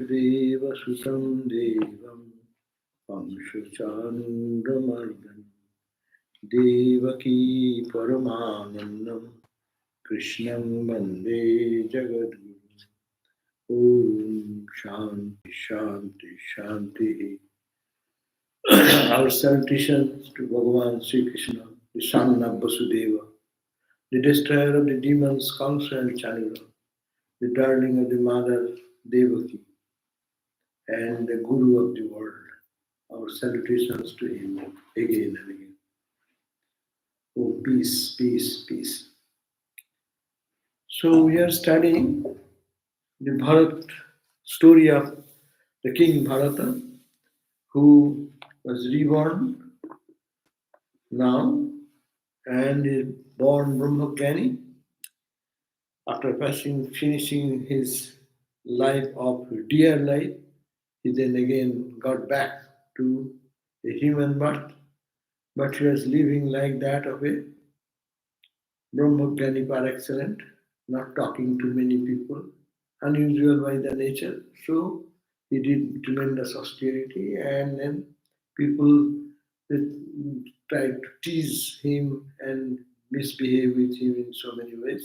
Devasutam Devam Amshuchandramardam Devaki Paramanandam Krishnam Vande Jagadguru. Om Shanti Shanti Shanti. Our salutations to Bhagavan Sri Krishna, the son of Vasudeva, the destroyer of the demons, Kamsa and Chanura, the darling of the mother Devaki, and the Guru of the world. Our salutations to him again and again. Oh, peace, peace, peace. So we are studying the Bharat story of the King Bharata, who was reborn now and is born Brahmajnani after finishing his life of dear life. He then again got back to a human birth, but he was living like that of a Brahmajnani par excellence, not talking to many people, unusual by the nature. So he did tremendous austerity, and then people tried to tease him and misbehave with him in so many ways.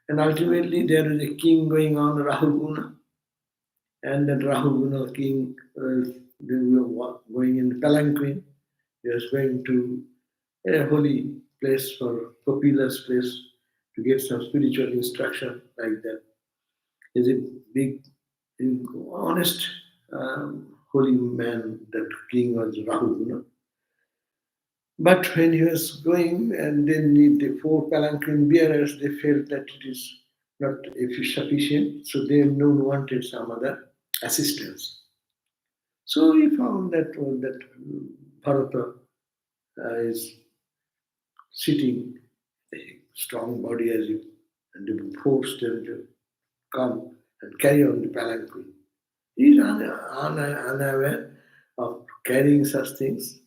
And ultimately, there is a king going on, Rahuguna, and that Rahuguna king they were going in palanquin. He was going to a holy place for Kapila's place to get some spiritual instruction like that. He's a big, honest, holy man. That king was Rahuguna. But when he was going and then the four palanquin bearers, they felt that it is not sufficient, so they wanted some other assistance. So he found that Bharata is sitting, a strong body as if, and they forced him to come and carry on the palanquin. He is unaware of carrying such things.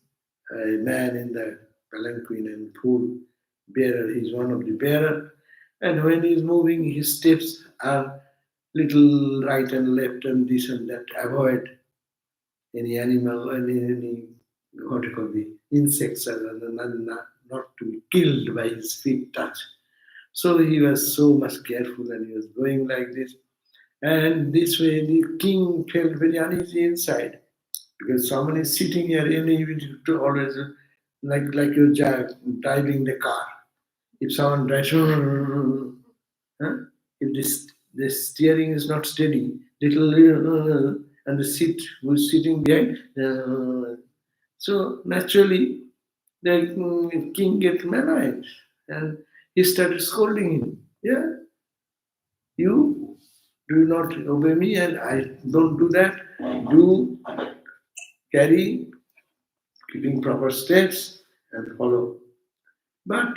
A man in the palanquin and full bearer, he is one of the bearer. And when he is moving, his steps are little right and left and this and that. Avoid any animal, any what you call the insects, not to be killed by his feet touch. So he was so much careful and he was going like this. And this way the king felt very uneasy inside because someone is sitting here and he will always like you're driving the car. If someone drives, huh? If the steering is not steady, little and the seat who's sitting behind. So naturally, the king gets annoyed and he started scolding him. Yeah, you do not obey me and I don't do that. Do carry, keeping proper steps and follow. But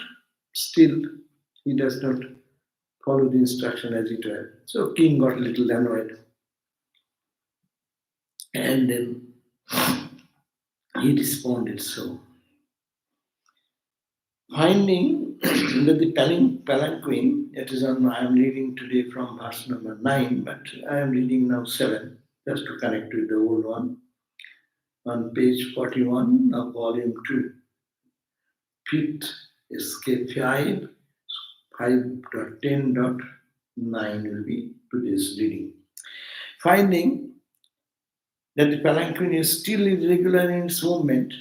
still, he does not follow the instruction as he tried. So king got a little annoyed. And then he responded so. Finding that the palanquin, it is on, I am reading today from verse number 9, but I am reading now 7, just to connect with the old one. On page 41 of volume 2, fifth escape 5.10.9 will be today's reading. Finding that the palanquin is still irregular in its movement,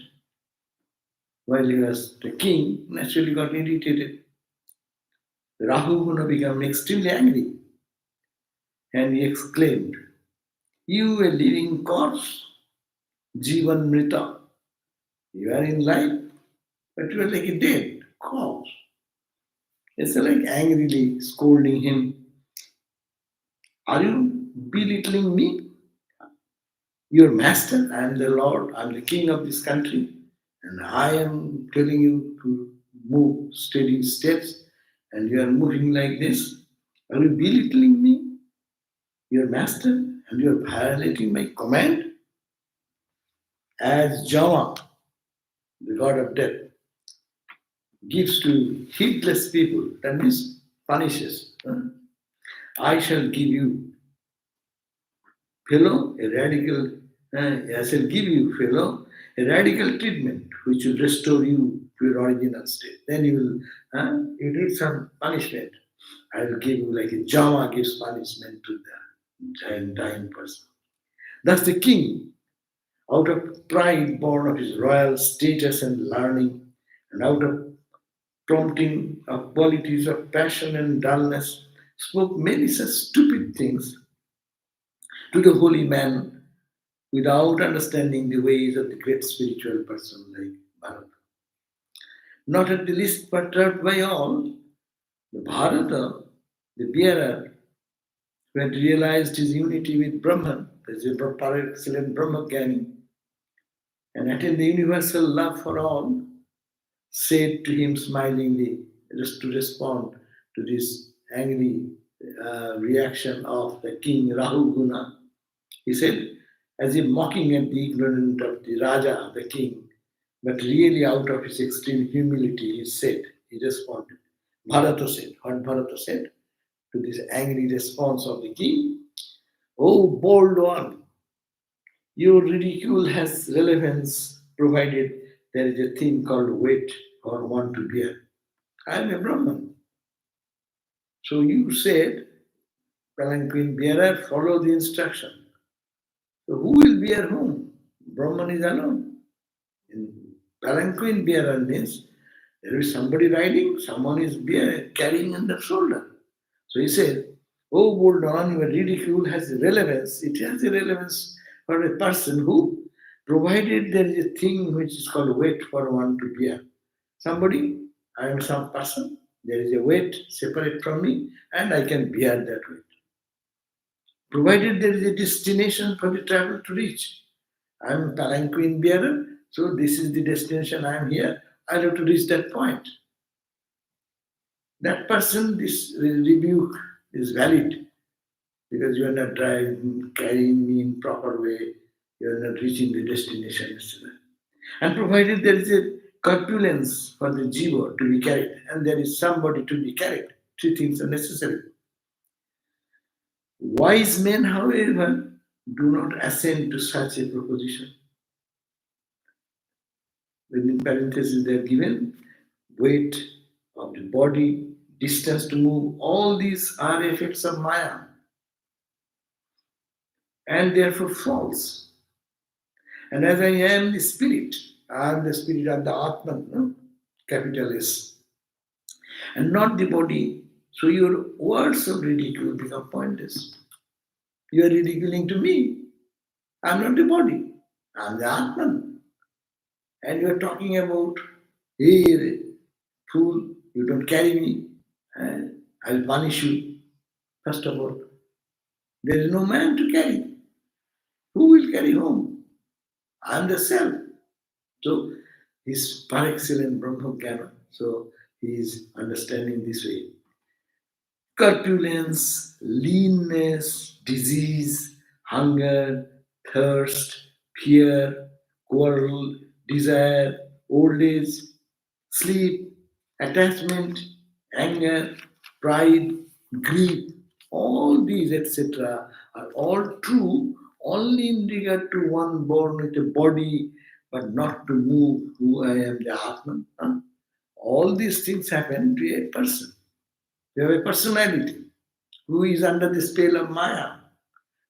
while he was the king, naturally got irritated. Rahuguna became extremely angry and he exclaimed, "You a living corpse, Jivan Mrita. You are in life, but you are like a dead corpse." It's like angrily scolding him. "Are you belittling me? Your master, I am the Lord, I am the king of this country, and I am telling you to move steady steps, and you are moving like this. Are you belittling me, your master, and you are violating my command?" As Jama, the god of death, gives to heedless people, that means punishes, I shall give you fellow, a radical, I shall give you, fellow, a radical treatment which will restore you to your original state. Then you need some punishment. I will give you like a Jama gives punishment to the dying person. Thus the king, out of pride born of his royal status and learning, and out of prompting of qualities of passion and dullness, spoke many such stupid things to the holy man without understanding the ways of the great spiritual person like Bharata. Not at the least perturbed by all, the Bharata, the bearer, who had realized his unity with Brahman, the par excellent Brahmajnani, and attained the universal love for all, said to him smilingly, just to respond to this angry reaction of the king Rahuguna. He said, as if mocking at the ignorant of the Raja, the king, but really out of his extreme humility, he responded. Bharata said, what Bharata said to this angry response of the king, "O bold one, your ridicule has relevance provided there is a thing called weight or one to bear. I am a Brahman. So you said, palanquin bearer, follow the instruction. So who will bear whom? Brahman is alone. In palanquin bearer means there is somebody riding, someone is carrying on the shoulder. So he said, oh, bold one, your ridicule has relevance. It has a relevance for a person who, provided there is a thing which is called weight for one to bear. Somebody, I am some person, there is a weight separate from me, and I can bear that weight. Provided there is a destination for the travel to reach. I am palanquin bearer, so this is the destination I am here. I have to reach that point. That person, this rebuke is valid because you are not carrying me in proper way, you are not reaching the destination, etc. And provided there is a corpulence for the jiva to be carried, and there is somebody to be carried, three things are necessary. Wise men, however, do not assent to such a proposition. Within parentheses, they are given weight of the body, distance to move. All these are effects of Maya and therefore false. And as I am the spirit, I am the spirit of the Atman, no? Capital S, and not the body. So your words of ridicule become pointless. You are ridiculing to me. I am not the body. I am the Atman. And you are talking about, hey, fool, you don't carry me, and I'll punish you. First of all, there is no man to carry. Who will carry home? I am the self. So he's par excellence Brahmajnana. So he is understanding this way. Corpulence, leanness, disease, hunger, thirst, fear, quarrel, desire, old age, sleep, attachment, anger, pride, grief, all these, etc., are all true only in regard to one born with a body, but not to move who I am, the Atman. All these things happen to a person. You have a personality who is under the spell of Maya.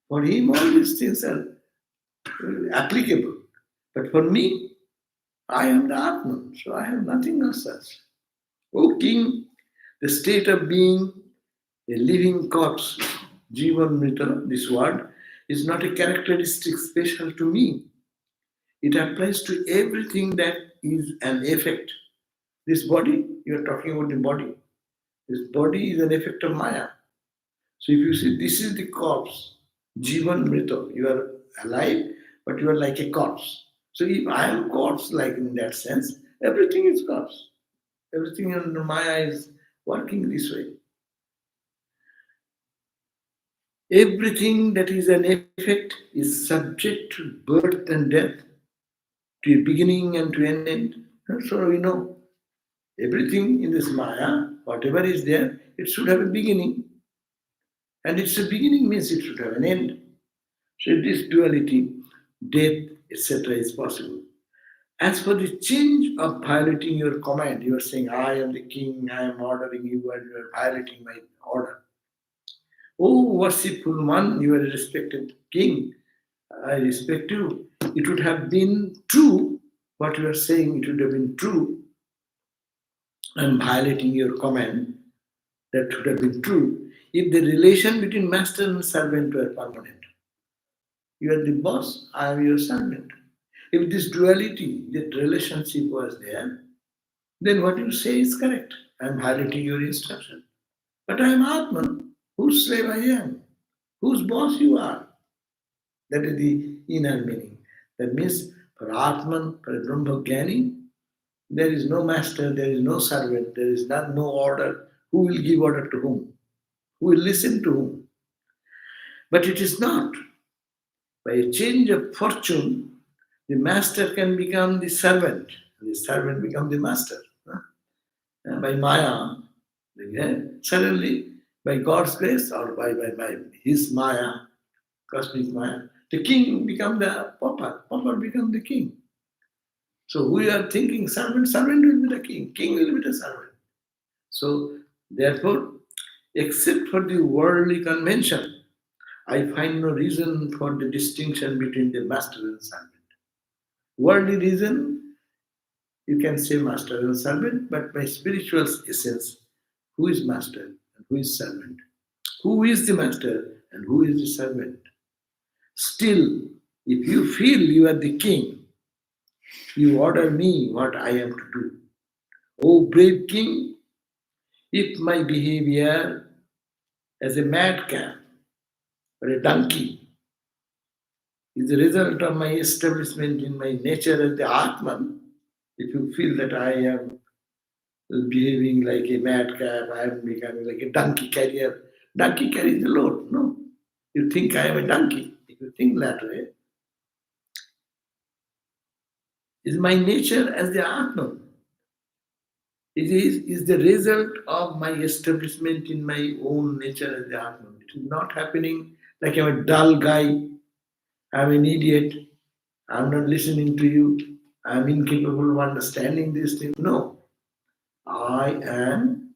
For him, all these things are applicable. But for me, I am the Atman, so I have nothing of such. O king, the state of being a living corpse, Jivanmrita, this word, is not a characteristic special to me. It applies to everything that is an effect. This body, you are talking about the body. This body is an effect of Maya. So if you say this is the corpse, Jivanmrita, you are alive, but you are like a corpse. So if I am corpse, like in that sense, everything is corpse. Everything under Maya is working this way. Everything that is an effect is subject to birth and death, to a beginning and to an end. So we know everything in this Maya, whatever is there, it should have a beginning. And it's a beginning means it should have an end. So this duality, death, etc. is possible. As for the change of violating your command, you are saying, I am the king, I am ordering you, and you are violating my order. Oh, worshipful one, you are a respected king. I respect you. It would have been true, what you are saying, it would have been true. I'm violating your command. That would have been true if the relation between master and servant were permanent. You are the boss, I am your servant. If this duality, that relationship was there, then what you say is correct. I am violating your instruction. But I am Atman, whose slave I am, whose boss you are. That is the inner meaning. That means for Atman, for a Brahmajnani, there is no master, there is no servant, there is no order. Who will give order to whom? Who will listen to whom? But it is not. By a change of fortune, the master can become the servant, and the servant become the master. And by Maya, suddenly, by God's grace or by his Maya, cosmic Maya, the king become the pauper become the king. So we are thinking servant will be the king will be the servant. So therefore, except for the worldly convention, I find no reason for the distinction between the master and servant. Worldly reason, you can say master and servant, but by spiritual essence, who is master and who is servant? Who is the master and who is the servant? Still, if you feel you are the king, you order me what I am to do. O brave king, if my behavior as a madcap or a donkey is the result of my establishment in my nature as the Atman, if you feel that I am behaving like a madcap, I am becoming like a donkey carrier, donkey carries the load. No. You think I am a donkey. If you think that way, is my nature as the Atman. It is the result of my establishment in my own nature as the Atman. It is not happening like I'm a dull guy, I'm an idiot, I'm not listening to you, I'm incapable of understanding these things. No, I am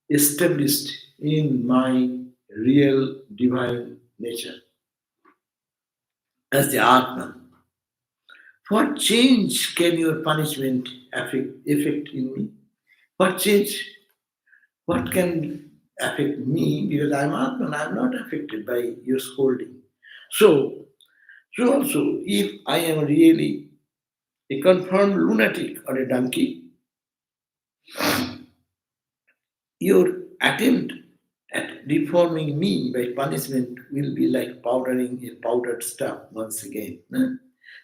established in my real divine nature as the Atman. What change can your punishment affect in me? What change? What can affect me? Because I'm Atman, I'm not affected by your scolding. So also, if I am really a confirmed lunatic or a donkey, your attempt at reforming me by punishment will be like powdering a powdered stuff once again.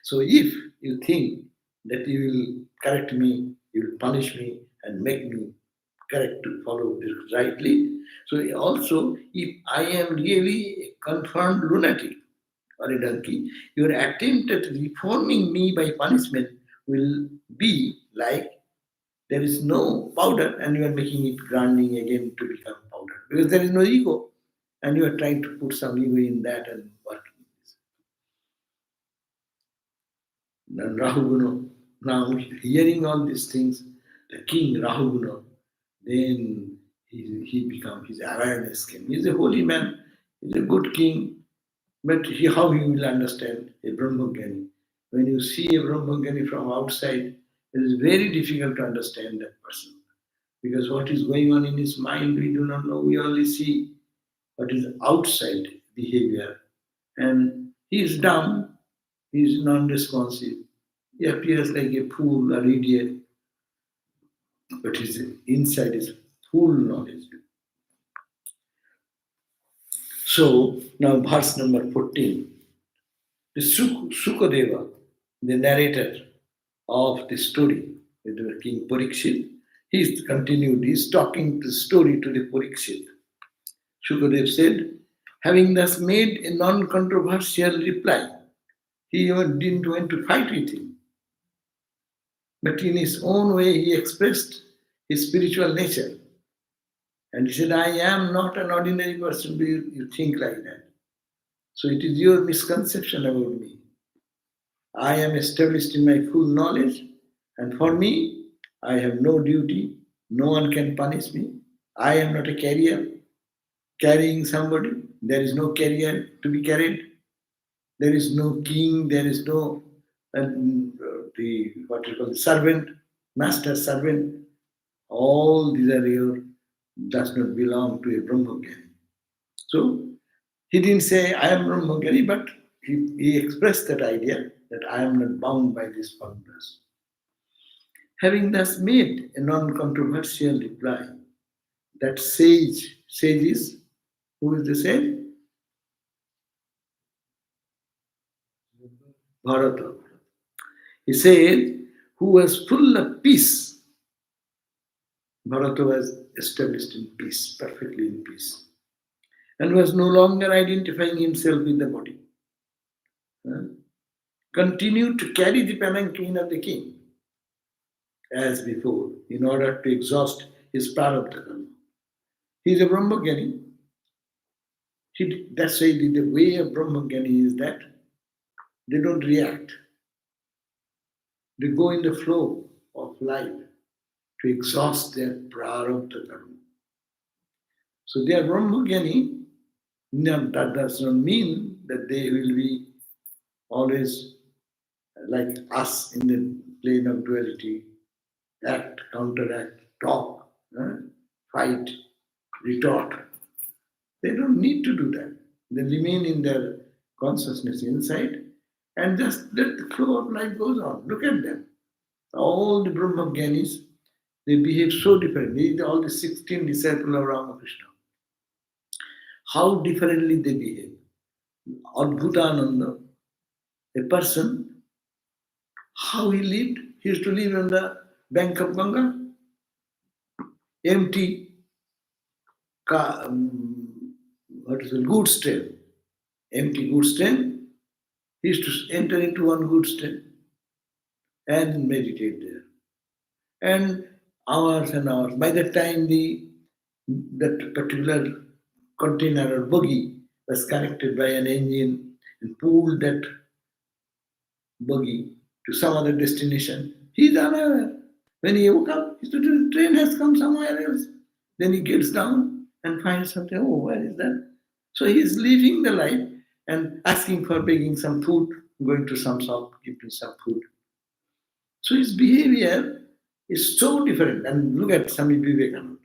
So if you think that you will correct me, you will punish me and make me correct to follow this rightly. So also, if I am really a confirmed lunatic or a donkey, your attempt at reforming me by punishment will be like there is no powder and you are making it grinding again to become powder because there is no ego and you are trying to put some ego in that and working this. And Rahuguna, now hearing all these things, the king Rahuguna, then he become his awareness came. He's a holy man, he's a good king, but how he will understand a Brahmajnani? When you see a Brahmajnani from outside, it is very difficult to understand that person. Because what is going on in his mind, we do not know. We only see what is outside behavior. And he is dumb, he is non responsive. He appears like a fool or idiot, but his inside is full knowledge. So, now verse number 14. The Sukadeva, the narrator of the story with the King Parikshit, he's continued, he's talking the story to the Parikshit. Sukadev said, having thus made a non-controversial reply, he even didn't want to fight with him. But in his own way, he expressed his spiritual nature. And he said, I am not an ordinary person. Do you think like that? So it is your misconception about me. I am established in my full knowledge, and for me, I have no duty. No one can punish me. I am not a carrier carrying somebody. There is no carrier to be carried. There is no king. There is no the what you call the servant, master servant. All these are your does not belong to a Brahmagyan. So he didn't say I am Brahmagyan, but he expressed that idea that I am not bound by these formulas. Having thus made a non-controversial reply, that sage is, who is the sage? Bharata. He said, who was full of peace. Bharata was established in peace, perfectly in peace, and was no longer identifying himself with the body. Continued to carry the palanquin of the king as before in order to exhaust his prarabdha karma. He is a Brahmagyan. That's why the way of Brahmagyan is that they don't react. They go in the flow of life to exhaust their prarabdha karma. So they are Brahmagyani. That does not mean that they will be always like us in the plane of duality, act, counteract, talk, fight, retort. They don't need to do that. They remain in their consciousness inside and just let the flow of life goes on. Look at them. All the Brahmagyanis, they behave so differently. All the 16 disciples of Ramakrishna. How differently they behave. Adbhutananda, a person, how he lived. He used to live on the bank of Ganga, empty goods train, empty goods train. He used to enter into one goods train and meditate there. And hours and hours. By the time that particular container or buggy was connected by an engine and pulled that buggy to some other destination, he is unaware. When he woke up, the train has come somewhere else. Then he gets down and finds something. Oh, where is that? So he is living the life and asking for begging some food, going to some shop, give me some food. So his behavior is so different. And look at Swami Vivekananda.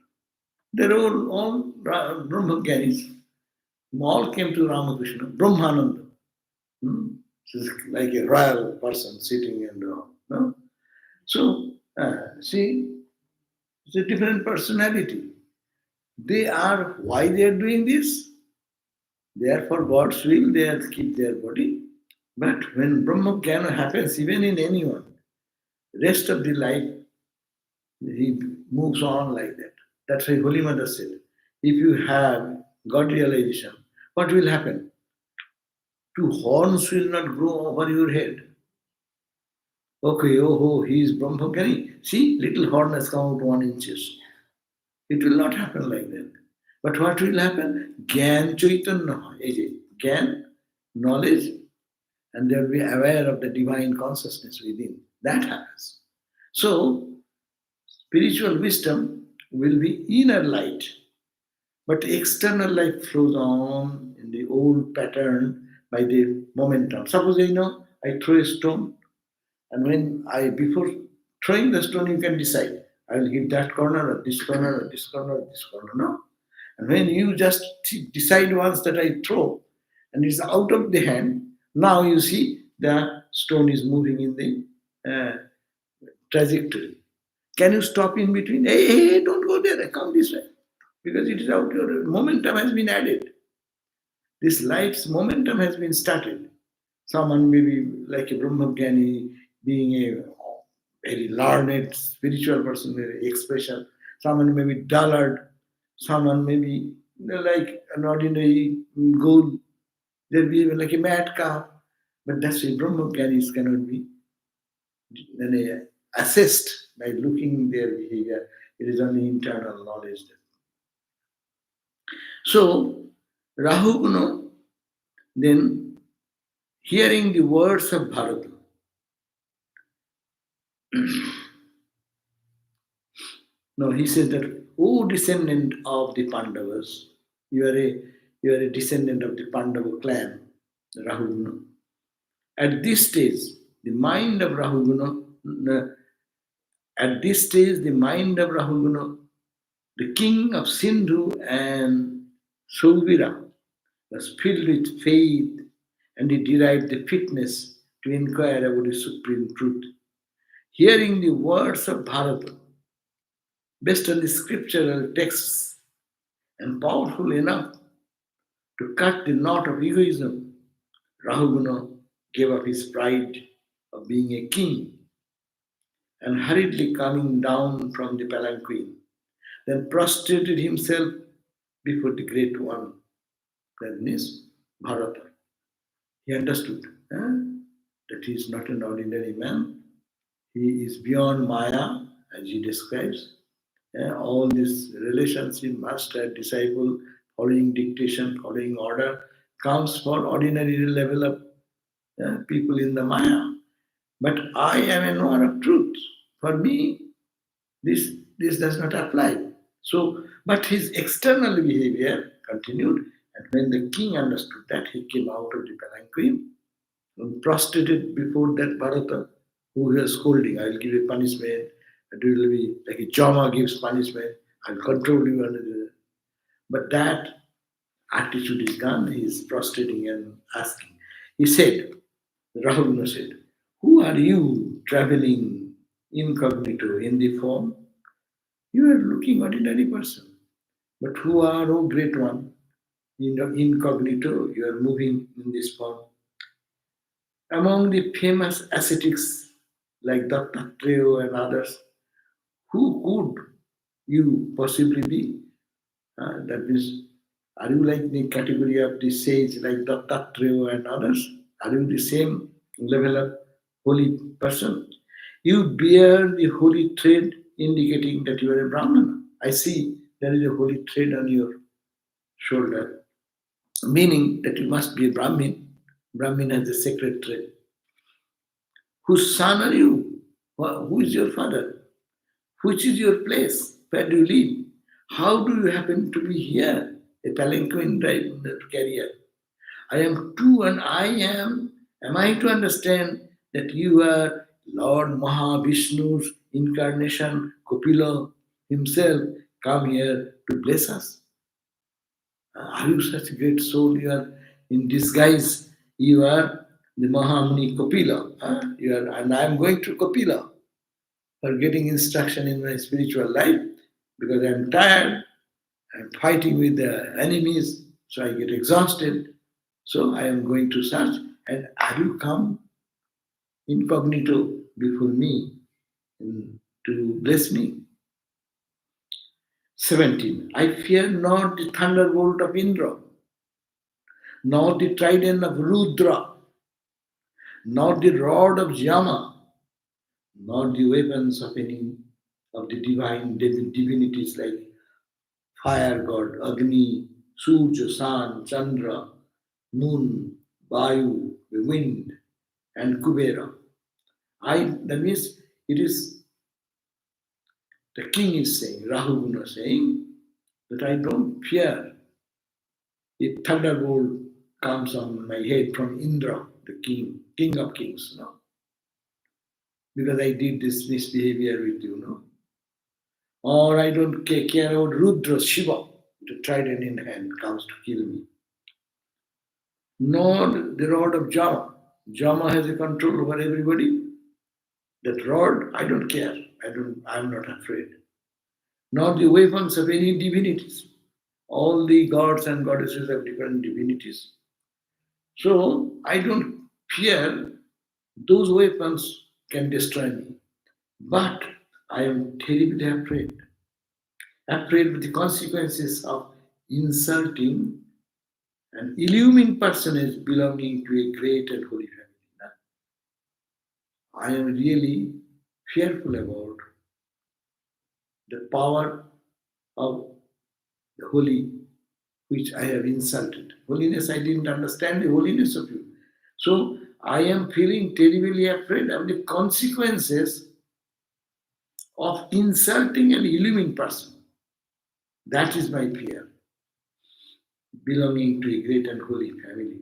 They're all Brahmagyanis. All came to Ramakrishna, Brahmananda. She's like a royal person sitting and no? So, see, it's a different personality. Why they are doing this? They are for God's will, they are to keep their body. But when Brahma Jnana happens, even in anyone, rest of the life, he moves on like that. That's why Holy Mother said, if you have God realization, what will happen? Two horns will not grow over your head. Okay, oh, he is Brahmagyan. See, little horn has come out 1 inches. It will not happen like that. But what will happen? Gyan Chaitanya. Gyan, knowledge, and they will be aware of the divine consciousness within. That happens. So, spiritual wisdom will be inner light, but external light flows on in the old pattern by the momentum. Suppose I throw a stone, and before throwing the stone, you can decide I will hit that corner or this corner or this corner or this corner. No, and when you just decide once that I throw, and it's out of the hand, now you see the stone is moving in the trajectory. Can you stop in between? Hey, don't go there. Come this way, because it is out. Your momentum has been added. This life's momentum has been started. Someone may be like a Brahmagyan, being a very learned spiritual person, very expression. Someone may be dullard. Someone may be like an ordinary ghoul. They'll be like a mad cow. But that's why Brahmagyanis cannot be assessed by looking their behavior. It is only internal knowledge. So, Rahu Guna, Then, hearing the words of Bharata, no, he says that, O descendant of the Pandavas, you are a descendant of the Pandava clan, Rahuguna. At this stage, the mind of Rahuguna, at this stage, the mind of Rahuguna, the king of Sindhu and Sauvira, was filled with faith, and he derived the fitness to inquire about the supreme truth. Hearing the words of Bharata, based on the scriptural texts and powerful enough to cut the knot of egoism, Rahuguna gave up his pride of being a king and hurriedly coming down from the palanquin, then prostrated himself before the great one, that means Bharata. He understood that he is not an ordinary man. He is beyond Maya, as he describes. All this relationship, master, disciple, following dictation, following order, comes for ordinary level of people in the Maya. But I am a knower of truth. For me, this does not apply. So, but his external behavior continued, and when the king understood that, he came out of the palanquin and prostrated before that Bharata, who he was scolding. I'll give you punishment. It will be like a Jama gives punishment. I'll control you under the. But that attitude is gone. He is prostrating and asking. He said, Rahulna said, who are you traveling incognito in the form? You are looking ordinary person. But who are, O great one? Incognito, you are moving in this form. Among the famous ascetics like Dattatreya and others, who could you possibly be? That means, are you like the category of the sage like Dattatreya and others? Are you the same level of holy person? You bear the holy thread indicating that you are a Brahmana. I see there is a holy thread on your shoulder, meaning that you must be a Brahmin. Brahmin has a sacred thread. Whose son are you? Who is your father? Which is your place? Where do you live? How do you happen to be here? A palanquin carrier. I am too, and I am. Am I to understand that you are Lord Mahavishnu's incarnation, Kapila himself, come here to bless us? Are you such a great soul? You are in disguise. You are the Mahamuni Kapila. You are, and I am going to Kapila for getting instruction in my spiritual life because I am tired. I am fighting with the enemies, so I get exhausted. So I am going to search. And have you come incognito before me to bless me? 17. I fear not the thunderbolt of Indra, nor the trident of Rudra, nor the rod of Yama, nor the weapons of any of the divine divinities like fire god, Agni, Surya, Sun, Chandra, Moon, Vayu, the wind, and Kubera. That means it is the king is saying, Rahuguna saying, that I don't fear if thunderbolt comes on my head from Indra, the king of kings, no? Because I did this misbehavior with you, no? Or I don't care about Rudra, Shiva, the trident in hand comes to kill me. Nor the rod of Jama. Jama has a control over everybody. That rod, I don't care. I'm not afraid. Nor the weapons of any divinities. All the gods and goddesses have different divinities. So I don't fear those weapons can destroy me. But I am terribly afraid. Afraid with the consequences of insulting an illumined personage belonging to a great and holy family. I am really fearful about the power of the holy which I have insulted. Holiness, I didn't understand the holiness of you. So I am feeling terribly afraid of the consequences of insulting an illumined person. That is my fear, belonging to a great and holy family.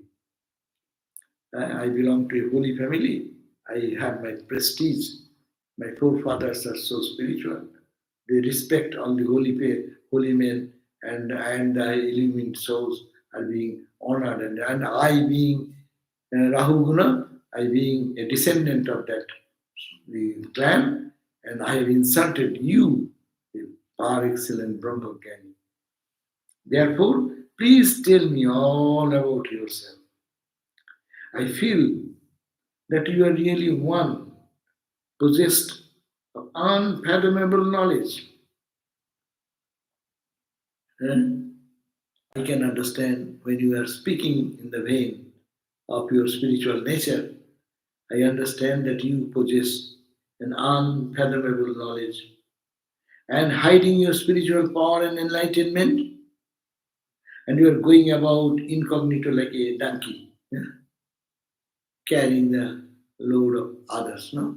I belong to a holy family. I have my prestige. My forefathers are so spiritual. They respect all the holy men, and the illumined souls are being honored. And I being Rahu Guna, I being a descendant of that the clan, and I have insulted you, the par excellent Brahma Gyani. Therefore, please tell me all about yourself. I feel that you are really one, possessed of unfathomable knowledge. And I can understand when you are speaking in the vein of your spiritual nature. I understand that you possess an unfathomable knowledge and hiding your spiritual power and enlightenment, and you are going about incognito like a donkey, carrying the load of others. No,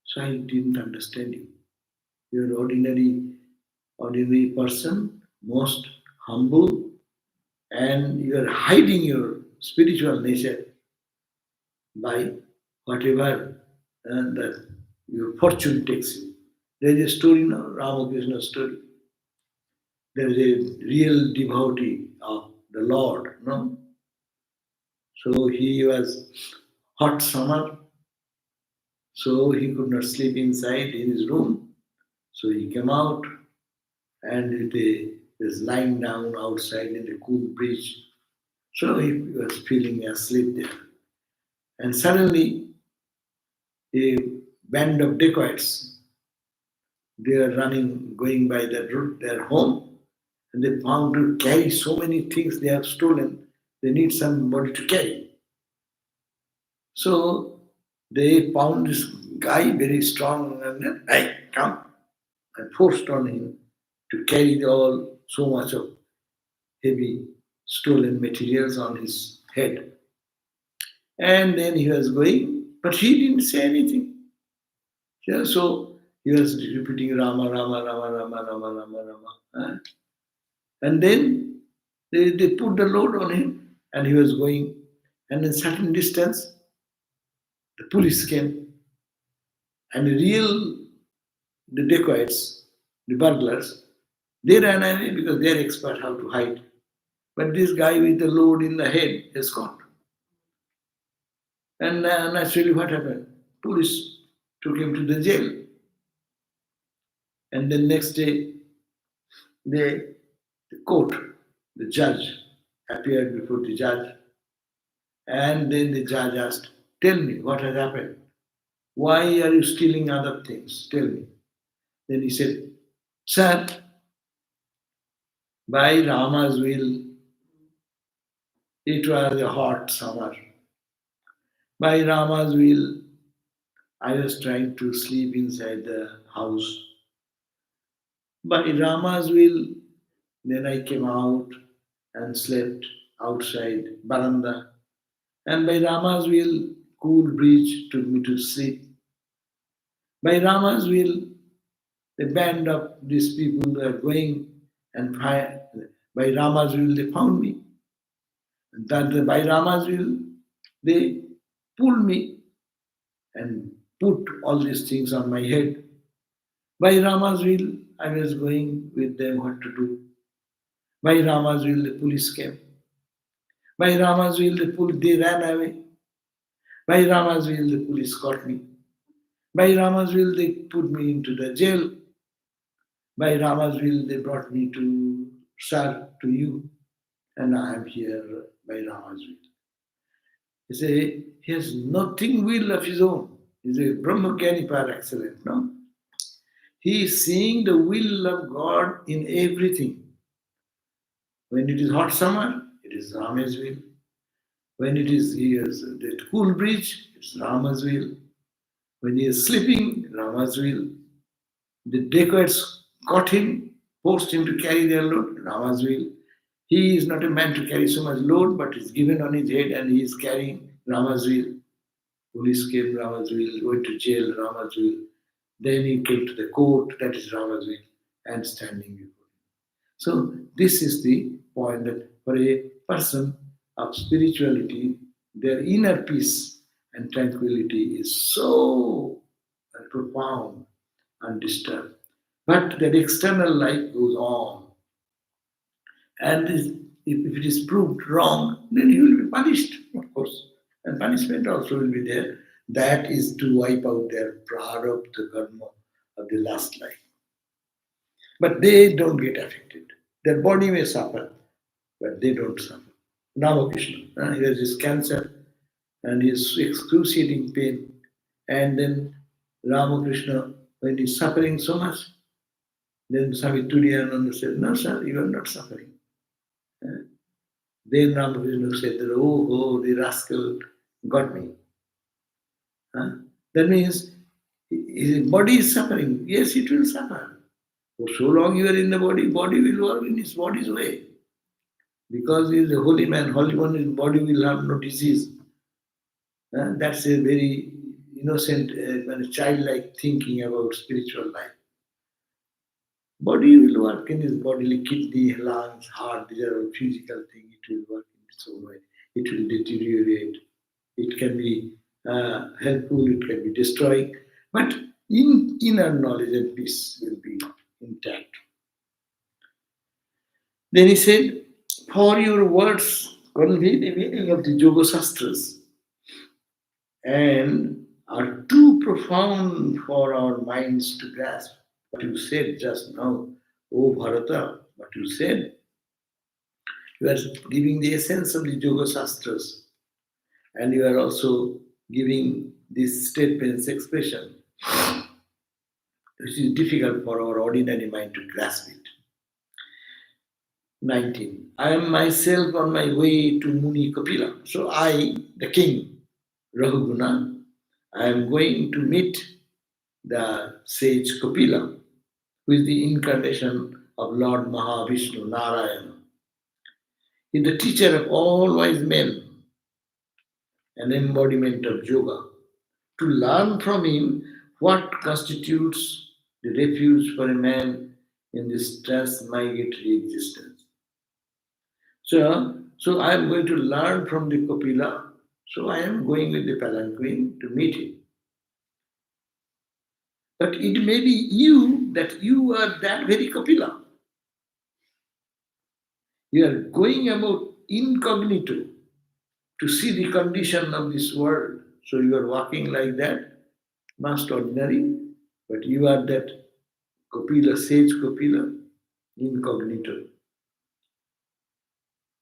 so I didn't understand you. You're ordinary person, most humble, and you are hiding your spiritual nature by whatever that your fortune takes you. There is a story, no, Ramakrishna story. There is a real devotee of the Lord, no? So he was hot summer, so he could not sleep inside in his room. So he came out and was lying down outside in the cool breeze. So he was feeling asleep there. And suddenly a band of dacoits, they are running, going by their home, and they found to carry so many things they have stolen. They need somebody to carry. So they found this guy very strong and then, hey, come, and forced on him to carry all so much of heavy stolen materials on his head. And then he was going, but he didn't say anything. Yeah, so he was repeating Rama, Rama, Rama, Rama, Rama, Rama, Rama. And then they put the load on him and he was going. And in certain distance, the police came. And the dacoits, the burglars, they ran away because they are expert how to hide. But this guy with the load in the head is caught. And naturally, what happened? Police took him to the jail. And then next day, the court, the judge, appeared before the judge. And then the judge asked, tell me what has happened. Why are you stealing other things? Tell me. Then he said, sir, by Rama's will, it was a hot summer. By Rama's will, I was trying to sleep inside the house. By Rama's will, then I came out and slept outside baranda. And by Rama's will, cool breeze took me to sleep. By Rama's will, the band of these people were going and fire. By Rama's will, they found me. And that by Rama's will, they pulled me and put all these things on my head. By Rama's will, I was going with them what to do. By Rama's will, the police came. By Rama's will, they ran away. By Rama's will, the police caught me. By Rama's will, they put me into the jail. By Rama's will, they brought me to serve to you. And I am here by Rama's will. He has nothing will of his own. He's a Brahma Gyani par excellence, no? He is seeing the will of God in everything. When it is hot summer, it is Rama's will. When it is the cool breeze, it's Rama's will. When he is sleeping, Rama's will. The dacoits caught him, forced him to carry their load, Rama's will. He is not a man to carry so much load, but it's given on his head and he is carrying Rama's wheel. Police came, Rama's wheel, went to jail, Rama's wheel. Then he came to the court, that is Rama's wheel, and standing before him. So this is the point that for a person of spirituality, their inner peace and tranquility is so profound, undisturbed. But that external life goes on. And if it is proved wrong, then he will be punished, of course. And punishment also will be there. That is to wipe out their prarabdha karma of the last life. But they don't get affected. Their body may suffer, but they don't suffer. Ramakrishna, he has this cancer and his excruciating pain. And then Ramakrishna, when he's suffering so much, then Swami Turiyananda said, "No, sir, you are not suffering." Then Ramakrishna said that, oh, the rascal got me. That means his body is suffering. Yes, it will suffer. For so long you are in the body, body will work in its body's way. Because he is a holy man, holy one, his body will have no disease. That's a very innocent, childlike thinking about spiritual life. Body will work in his bodily kidney, lungs, heart, these are all physical things. It will work in its own way. It will deteriorate. It can be helpful, it can be destroying. But inner knowledge and peace will be intact. Then he said, for your words convey the meaning of the Yoga Shastras and are too profound for our minds to grasp. What you said just now, oh Bharata, what you said, you are giving the essence of the Yoga Shastras and you are also giving this statement's expression, which is difficult for our ordinary mind to grasp it. 19. I am myself on my way to Muni Kapila. So I, the king, Rahuguna, I am going to meet the sage Kapila, who is the incarnation of Lord Mahavishnu Narayana. He is the teacher of all wise men, an embodiment of yoga, to learn from him what constitutes the refuge for a man in this transmigratory existence. So I am going to learn from the Kapila, so I am going with the palanquin to meet him. But it may be you that you are that very Kapila. You are going about incognito to see the condition of this world. So you are walking like that, most ordinary, but you are that Kapila, sage Kapila, incognito.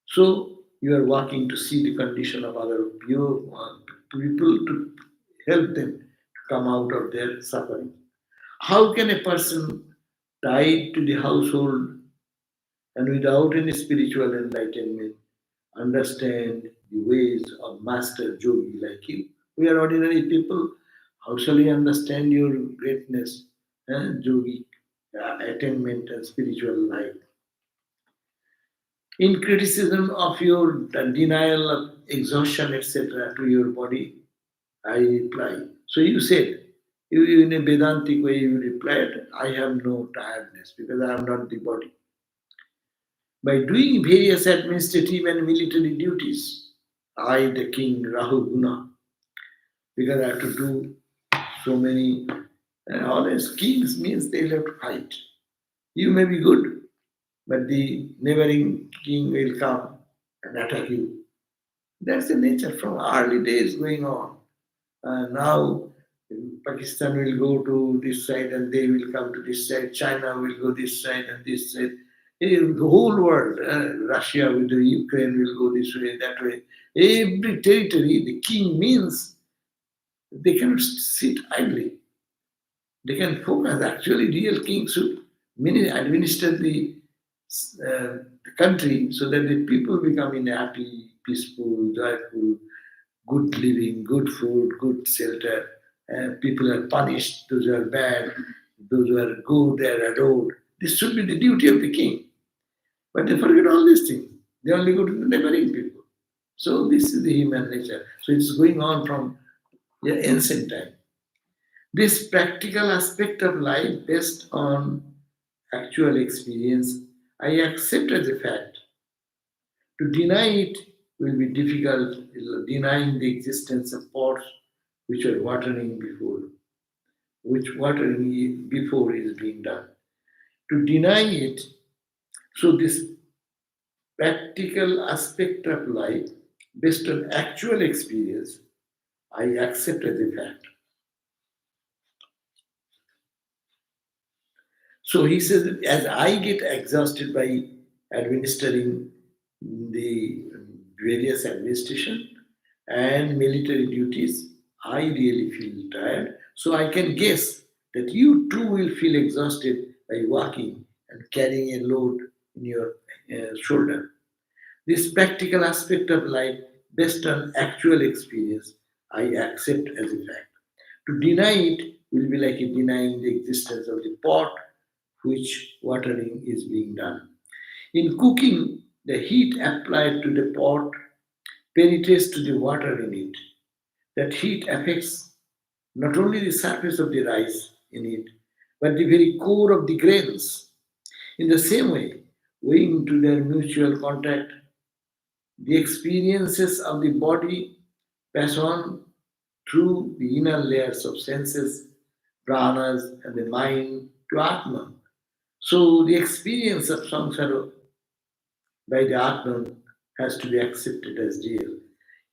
So you are walking to see the condition of other pure people to help them to come out of their suffering. How can a person tied to the household and without any spiritual enlightenment understand the ways of master yogi like you? We are ordinary people. How shall we understand your greatness, yogi, attainment and spiritual life? In criticism of your denial of exhaustion, etc., to your body, I reply. So you said, you in a Vedantic way, you replied, I have no tiredness because I am not the body. By doing various administrative and military duties, I, the king, Rahuguna, because I have to do so many, and always kings means they'll have to fight. You may be good, but the neighboring king will come and attack you. That's the nature from early days going on. Now Pakistan will go to this side and they will come to this side. China will go this side and this side. The whole world, Russia with the Ukraine will go this way, that way. Every territory, the king means they cannot sit idly. They can focus. Actually, real king should administer the country so that the people become in happy, peaceful, joyful, good living, good food, good shelter. People are punished, those who are bad, those who are good, they are adored. This should be the duty of the king. But they forget all these things. They only go to the neighboring people. So this is the human nature. So it's going on from the ancient time. This practical aspect of life based on actual experience, I accept as a fact. To deny it will be difficult, denying the existence of pots which are watering before, which watering before is being done. To deny it, so this practical aspect of life based on actual experience, I accept as a fact. So he says, as I get exhausted by administering the various administration and military duties, I really feel tired. So I can guess that you too will feel exhausted by walking and carrying a load in your shoulder. This practical aspect of life, based on actual experience, I accept as a fact. To deny it will be like denying the existence of the pot which watering is being done. In cooking, the heat applied to the pot penetrates to the water in it. That heat affects not only the surface of the rice in it, but the very core of the grains. In the same way, owing to their mutual contact, the experiences of the body pass on through the inner layers of senses, pranas, and the mind to Atman. So the experience of samsara by the Atman has to be accepted as real.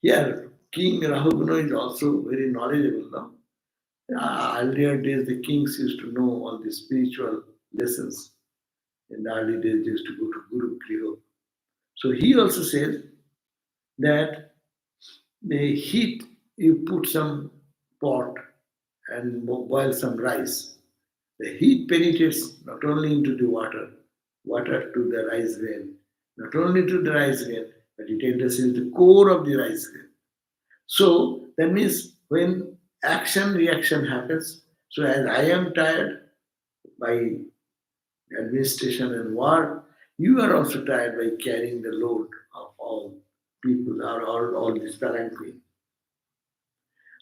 Here, King Rahuguna is also very knowledgeable now. Earlier days, the kings used to know all the spiritual lessons. In the early days, they used to go to Guru Griho. So he also says that the heat, you put some pot and boil some rice. The heat penetrates not only into the water to the rice grain, not only to the rice grain, but it enters into the core of the rice grain. So that means when action reaction happens, so as I am tired by administration and war, you are also tired by carrying the load of all people, or all this palanquin.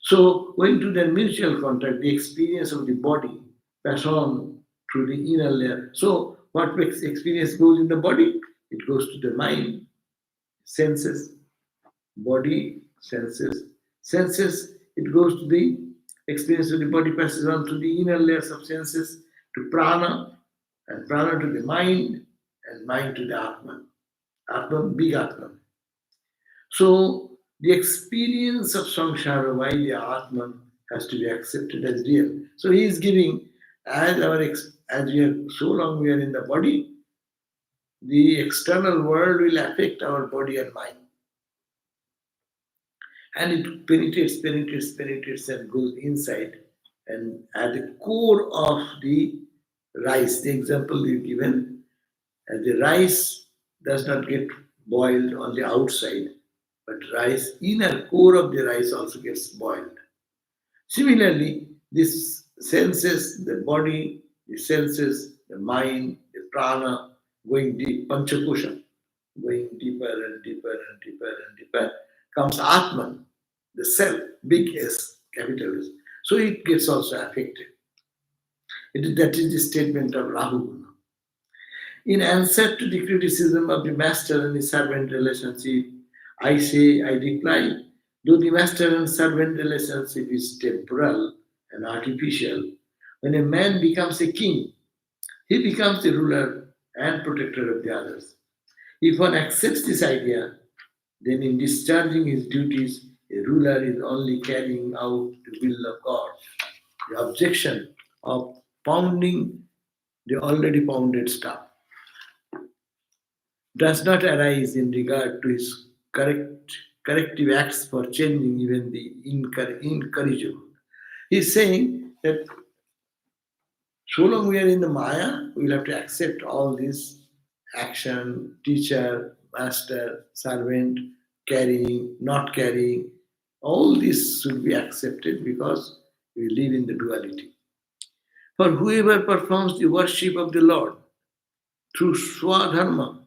So, going to the mutual contact, the experience of the body pass on through the inner layer. So, what makes experience goes in the body? It goes to the mind, senses, body, senses. It goes to the experience of the body passes on to the inner layers of senses to prana, and prana to the mind, and mind to the atman. Atman, big atman. So the experience of samsara by the Atman has to be accepted as real. So he is giving, as we are so long we are in the body, the external world will affect our body and mind. And it penetrates, and goes inside. And at the core of the rice, the example you've given, the rice does not get boiled on the outside, but rice, inner core of the rice also gets boiled. Similarly, this senses, the body, the senses, the mind, the prana, going deep, panchakosha, going deeper and deeper and deeper and deeper, comes Atman, the self, big S, capital S. So it gets also affected. That is the statement of Rahu. In answer to the criticism of the master and the servant relationship, I reply, though the master and servant relationship is temporal and artificial, when a man becomes a king, he becomes the ruler and protector of the others. If one accepts this idea, then in discharging his duties, a ruler is only carrying out the will of God. The objection of pounding the already pounded stuff does not arise in regard to his corrective acts for changing even the incorrigible. He's saying that so long we are in the Maya, we will have to accept all this action, teacher, master, servant, carrying, not carrying. All this should be accepted because we live in the duality. For whoever performs the worship of the Lord through Swadharma,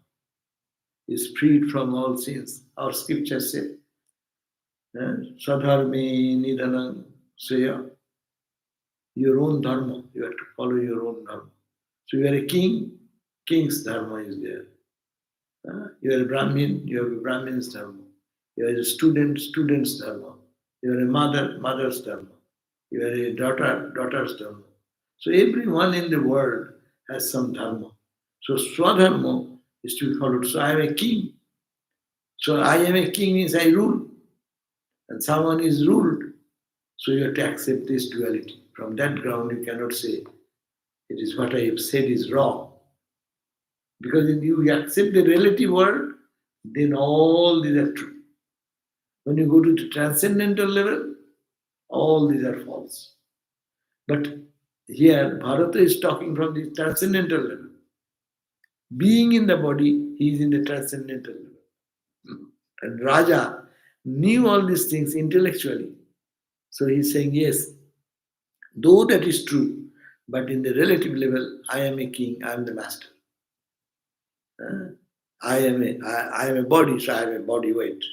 is freed from all sins. Our scriptures say, Sadharme Nidhanam Seya, your own dharma. You have to follow your own dharma. So you are a king, king's dharma is there. You are a Brahmin, you have a Brahmin's dharma. You are a student, student's dharma. You are a mother, mother's dharma. You are a daughter, daughter's dharma. So everyone in the world has some dharma. So Swadharma is to be followed. So I am a king. So I am a king means I rule. And someone is ruled. So you have to accept this duality. From that ground you cannot say it is what I have said is wrong. Because if you accept the relative world, then all these are true. When you go to the transcendental level, all these are false. But here, Bharata is talking from the transcendental level. Being in the body, he is in the transcendental level. And Raja knew all these things intellectually. So he's saying, yes, though that is true, but in the relative level, I am a king, I am the master. I am a body, so I have a body weight.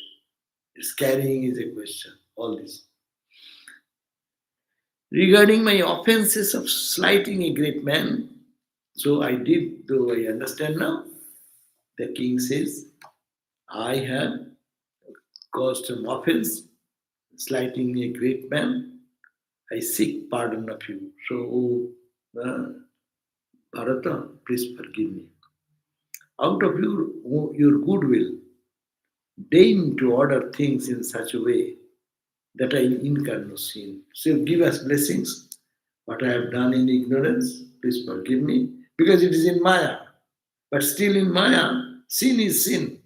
Its carrying is a question, all this. Regarding my offenses of slighting a great man, so I did, though I understand now, the king says, I have caused an offense, slighting a great man, I seek pardon of you. So, Bharata, please forgive me. Out of your goodwill, deign to order things in such a way that I incur no sin. So give us blessings. What I have done in ignorance, please forgive me, because it is in Maya. But still in Maya, sin is sin.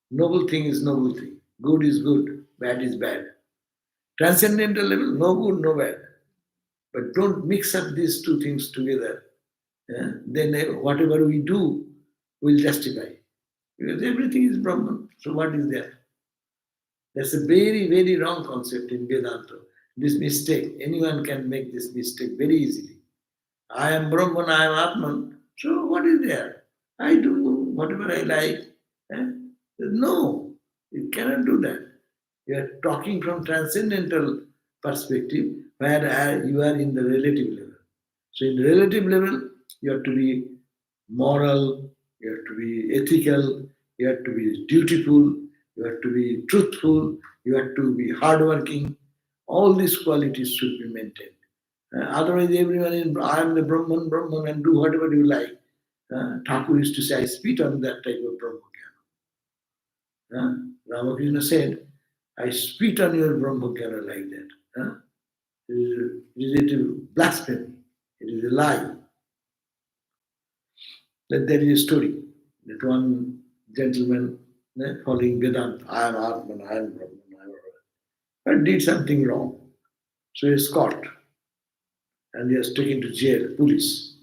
Noble thing is noble thing. Good is good, bad is bad. Transcendental level, no good, no bad. But don't mix up these two things together. Then whatever we do, we'll justify. Because everything is Brahman. So what is there? That's a very, very wrong concept in Vedanta. This mistake, anyone can make this mistake very easily. I am Brahman, I am Atman. So what is there? I do whatever I like. No, you cannot do that. You are talking from transcendental perspective where you are in the relative level. So in the relative level, you have to be moral, you have to be ethical, you have to be dutiful, you have to be truthful, you have to be hardworking. All these qualities should be maintained. Otherwise, everyone is, I am the Brahman, Brahman, and do whatever you like. Thakur used to say, I spit on that type of Brahma. Ramakrishna said, I spit on your Brahmagana like that. It is a blasphemy. It is a lie. That there is a story that one gentleman following Vedanta, I am Atman, I am Brahman, I am Brahman, but did something wrong. So he is caught and he was taken to jail, police,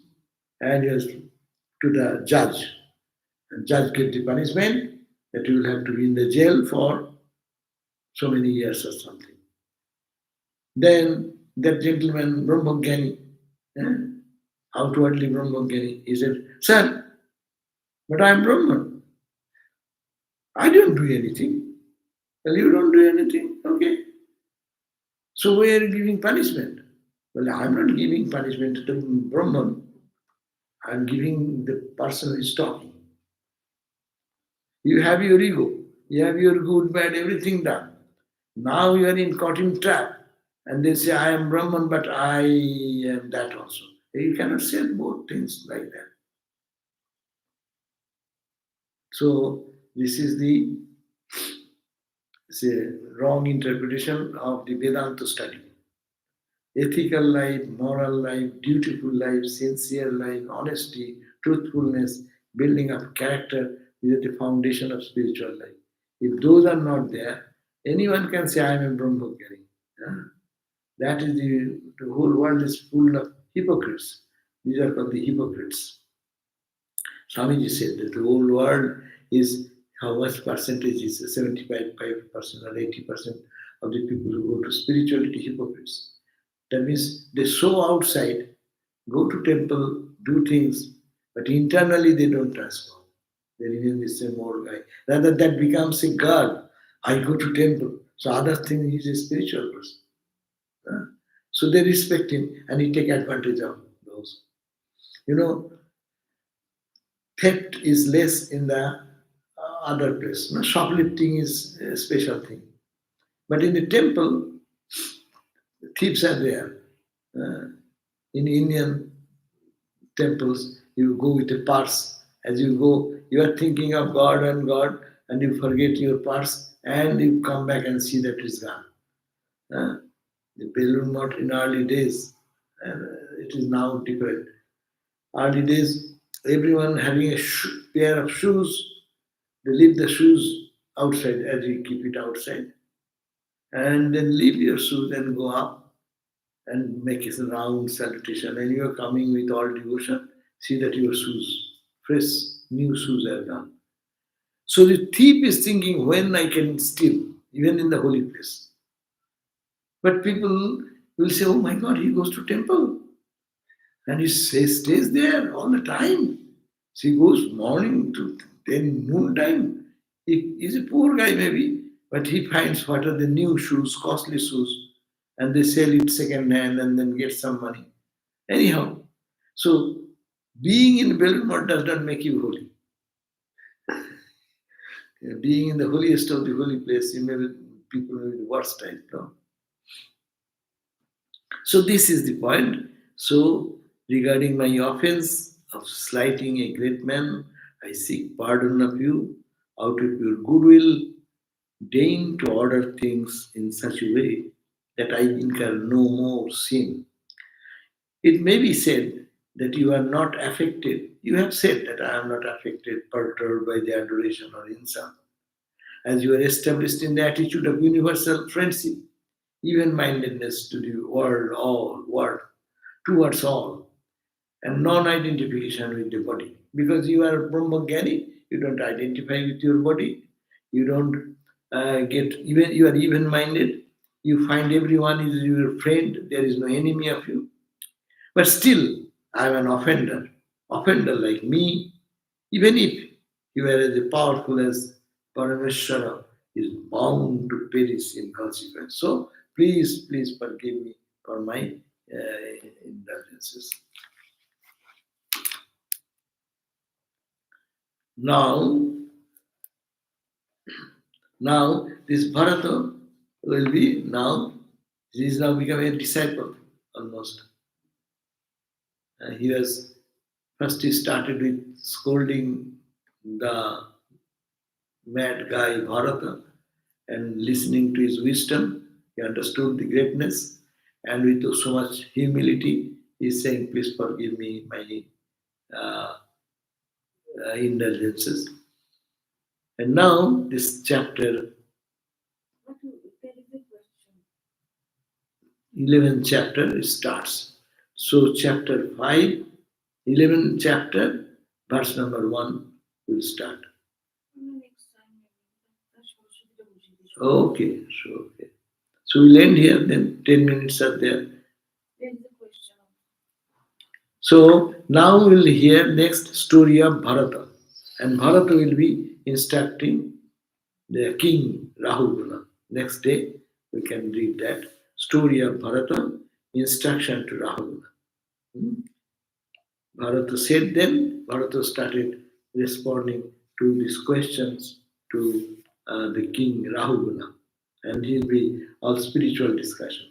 and he was to the judge. And judge gave the punishment that you will have to be in the jail for so many years or something. Then that gentleman, Brahmagani, outwardly Brahmagani, he said, Sir, but I am Brahman. I don't do anything. Well, you don't do anything? Okay. So why are you giving punishment? Well, I'm not giving punishment to the Brahman. I'm giving the person who is talking. You have your ego. You have your good, bad, everything done. Now you are in caught in trap. And they say, I am Brahman, but I am that also. You cannot say both things like that. So this is the wrong interpretation of the Vedanta study. Ethical life, moral life, dutiful life, sincere life, honesty, truthfulness, building up character is the foundation of spiritual life. If those are not there, anyone can say, I am a Brahmagari. That is the whole world is full of hypocrites. These are called the hypocrites. Swamiji said that the whole world is, how much percentage is 75% or 80% of the people who go to spirituality hypocrites. That means they show outside, go to temple, do things, but internally they don't transform. They remain the same old guy. Rather, that becomes a god. I go to temple. So others think he's a spiritual person. Huh? So they respect him and he take advantage of those. You know, theft is less in the other place. No, shoplifting is a special thing. But in the temple, thieves are there. Uh, in Indian temples, you go with a purse. As you go, you are thinking of God, and you forget your purse, and you come back and see that it's gone. Uh, the balloon not in early days, it is now different. Early days, everyone having a pair of shoes, they leave the shoes outside as you keep it outside, and then leave your shoes and go up and make a round salutation. And you are coming with all devotion, see that your shoes, fresh, new shoes are gone. So the thief is thinking when I can steal, even in the holy place. But people will say, oh my God, he goes to temple. And he stays there all the time. So he goes morning to then noon time. He's a poor guy maybe, but he finds what are the new shoes, costly shoes, and they sell it second hand and then get some money. Anyhow, so being in Belmont does not make you holy. Being in the holiest of the holy place, you may be, people may be the worst type. No? So this is the point. So regarding my offense of slighting a great man, I seek pardon of you. Out of your goodwill, deign to order things in such a way that I incur no more sin. It may be said that you are not affected. You have said that I am not affected, perturbed by the adoration or insult, as you are established in the attitude of universal friendship, even mindedness to the world, towards all, and non-identification with the body. Because you are Brahmajnani, you don't identify with your body, you don't get even you are even-minded. You find everyone is your friend. There is no enemy of you. But still, I am an offender like me. Even if you are as powerful as Parameshwara, is bound to perish in consequence. So please forgive me for my indulgences. Now, now this Bharata will be now, he is now becoming a disciple almost. He was first he started with scolding the mad guy Bharata and listening to his wisdom. He understood the greatness, and with so much humility, he is saying, please forgive me my uh, indulgences. And now this chapter, 11th chapter starts. So chapter 5, 11th chapter, verse number 1 will start. Okay, okay. So we'll end here, then 10 minutes are there. So now we'll hear next story of Bharata. And Bharata will be instructing the king Rahuguna. Next day we can read that story of Bharata, instruction to Rahuguna. Bharata said then, Bharata started responding to these questions to the king Rahuguna. And he'll be all spiritual discussion.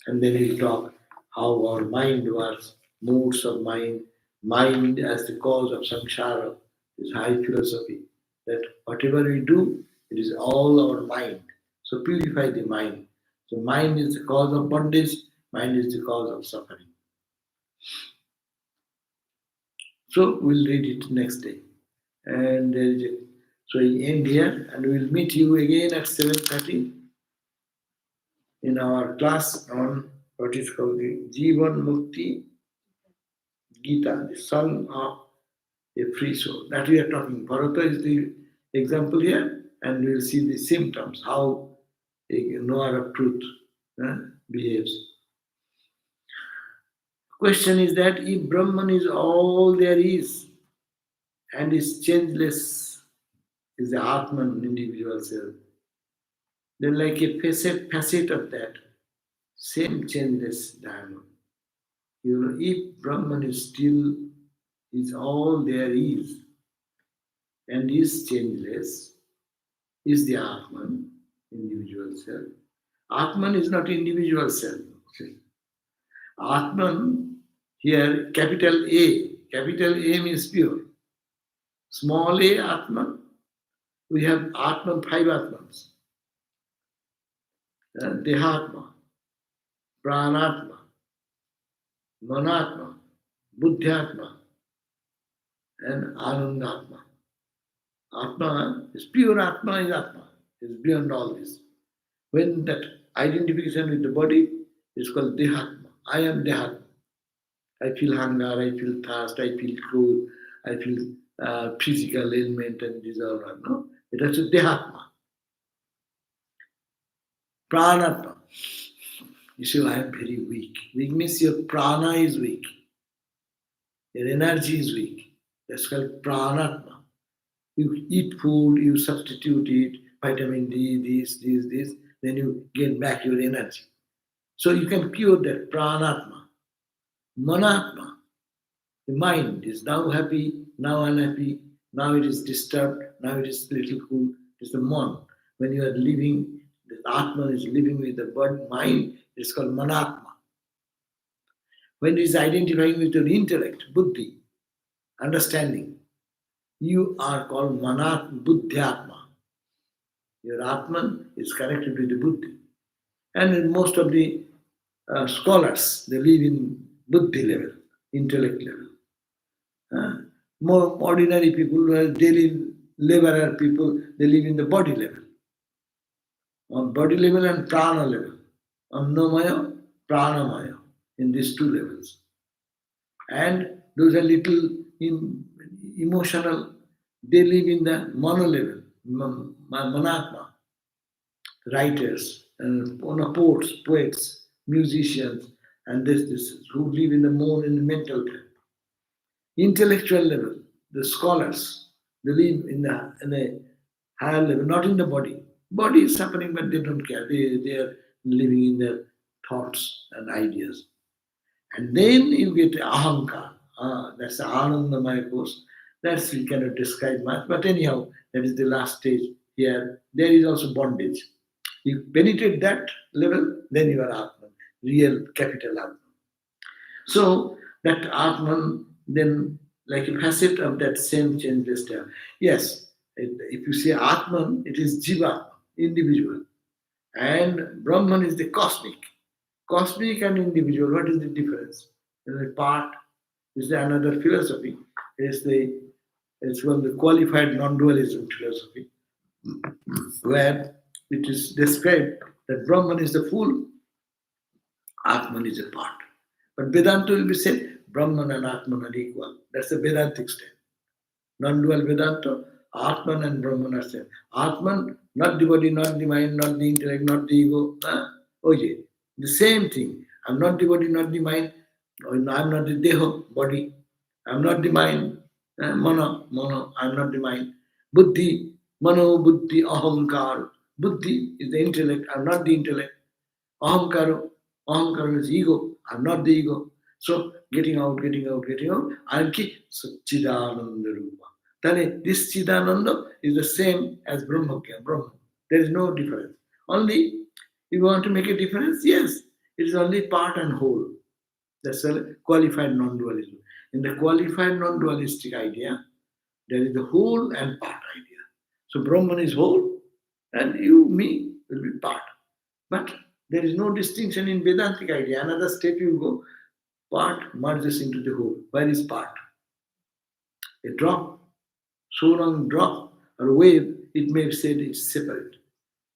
And then he'll talk how our mind works, moods of mind as the cause of samsara, is high philosophy. That whatever we do, it is all our mind. So purify the mind. So mind is the cause of bondage, mind is the cause of suffering. So we'll read it next day. And so we end here and we'll meet you again at 7:30 in our class on what is called the Jivan Mukti Gita, the song of a free soul. That we are talking. Bharata is the example here, and we'll see the symptoms, how a knower of truth behaves. Question is that if Brahman is all there is, and is changeless, is the Atman, individual self. Then like a facet of that same changeless diamond. If Brahman is still, is all there is, and is changeless, is the Atman, individual self. Atman is not individual self. Atman, here, capital A means pure. Small a, Atman, we have Atman, 5 Atmans. Dehatma, Pranatma, Manatma, Buddhyatma, and Anandatma. Atma is pure Atma, is beyond all this. When that identification with the body is called Dehatma, I am Dehatma. I feel hunger, I feel thirst, I feel cold, I feel physical ailment and disorder. No, it has a Dehatma. Pranatma. You say, I am very weak. Weak means your prana is weak. Your energy is weak. That's called pranatma. You eat food, you substitute it, vitamin D, this, then you gain back your energy. So you can cure that pranatma. Manatma. The mind is now happy, now unhappy, now it is disturbed, now it is little cool. It's the man. When you are living, the Atman is living with the body, mind, it's called manatma. When it is identifying with your intellect, buddhi, understanding, you are called manat buddhyatma. Your Atman is connected with the buddhi. And in most of the scholars, they live in buddhi level, intellect level. More ordinary people, daily laborer people, they live in the body level. On body level and prana level. Annamaya, pranamaya, in these two levels. And those are little emotional, they live in the mono level, manatma, writers, and poets, musicians, and this who live in the more in the mental plane. Intellectual level, the scholars, they live in a higher level, not in the body. Body is suffering, but they don't care. They are living in their thoughts and ideas. And then you get ahankar. That's the anandamaya course. That's we cannot describe much. But anyhow, that is the last stage here. There is also bondage. You penetrate that level, then you are Atman, real capital Atman. So that Atman, then like a facet of that same changeless term. Yes, if you say Atman, it is Jiva, individual. And Brahman is the cosmic. Cosmic and individual, what is the difference? The part is another philosophy. It's called the qualified non-dualism philosophy, where it is described that Brahman is the full, Atman is a part. But Vedanta will be said Brahman and Atman are equal. That's the Vedantic stand. Non-dual Vedanta, Atman and Brahman are same. Atman, not the body, not the mind, not the intellect, not the ego. Okay, the same thing. I'm not the body, not the mind. I'm not the deho, body. I'm not the mind. Mano, I'm not the mind. Buddhi, mano, buddhi, ahamkar. Buddhi is the intellect. I'm not the intellect. Ahamkara is ego. I'm not the ego. So getting out. I'm ki Satchidananda Rupa. Then this Chidananda is the same as Brahma. There is no difference. Only if you want to make a difference, yes, it is only part and whole. That's a qualified non-dualism. In the qualified non-dualistic idea, there is the whole and part idea. So Brahman is whole, and you, me, will be part. But there is no distinction in Vedantic idea. Another step you go, part merges into the whole. Where is part? A drop, so long drop or wave, it may be said it's separate.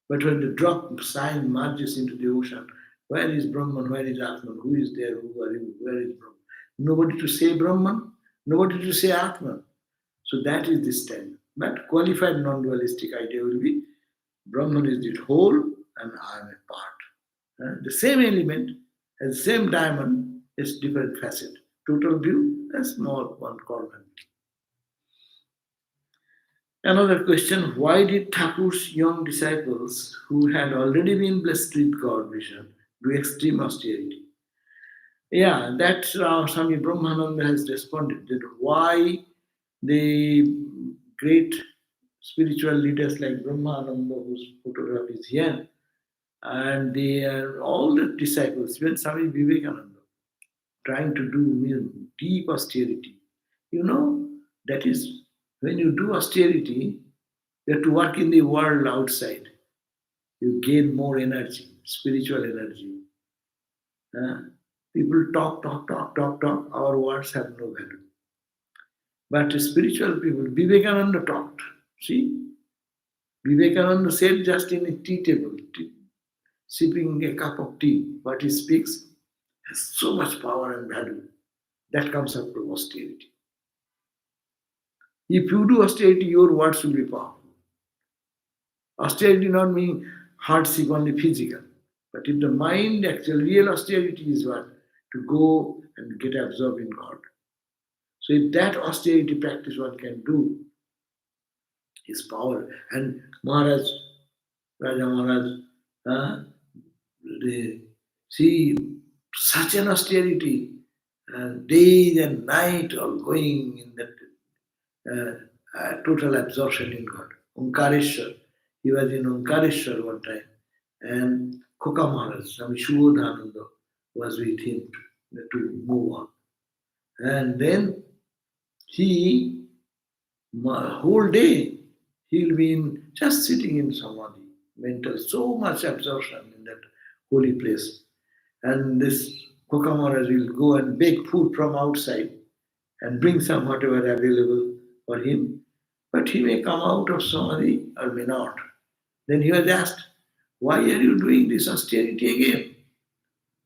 But when the drop sign merges into the ocean, where is Brahman? Where is Atman? Who is there? Who are you? Where is Brahman? Nobody to say Brahman, nobody to say Atman. So that is the stand. But qualified non-dualistic idea will be Brahman is the whole and I am a part. The same element has the same diamond, is different facet. Total view, a small one corner. Another question, why did Thakur's young disciples, who had already been blessed with God vision, do extreme austerity? Yeah, that's Swami Brahmananda has responded that why the great spiritual leaders like Brahmananda, whose photograph is here, and they are all the disciples, even Swami Vivekananda, trying to do deep austerity. You know, that is when you do austerity, you have to work in the world outside. You gain more energy, spiritual energy. Uh, People talk, talk, talk, talk, talk. Our words have no value. But spiritual people, Vivekananda talked. See, Vivekananda said just in a tea table, sipping a cup of tea, what he speaks has so much power and value. That comes out from austerity. If you do austerity, your words will be powerful. Austerity not mean hardship only physical, but if the mind, actual real austerity is what? To go and get absorbed in God. So if that austerity practice one can do, his power. And Maharaj, Raja Maharaj, uh, they see such an austerity, days and night all going in that total absorption in God. Omkareshwar, he was in Omkareshwar one time, and Koka Maharaj, Swami Shubodhananda, was with him to move on. And then he, whole day, he'll be just sitting in samadhi, mental, so much absorption in that holy place. And this Koka Maharaj will go and beg food from outside and bring some whatever available for him. But he may come out of samadhi or may not. Then he was asked, why are you doing this austerity again?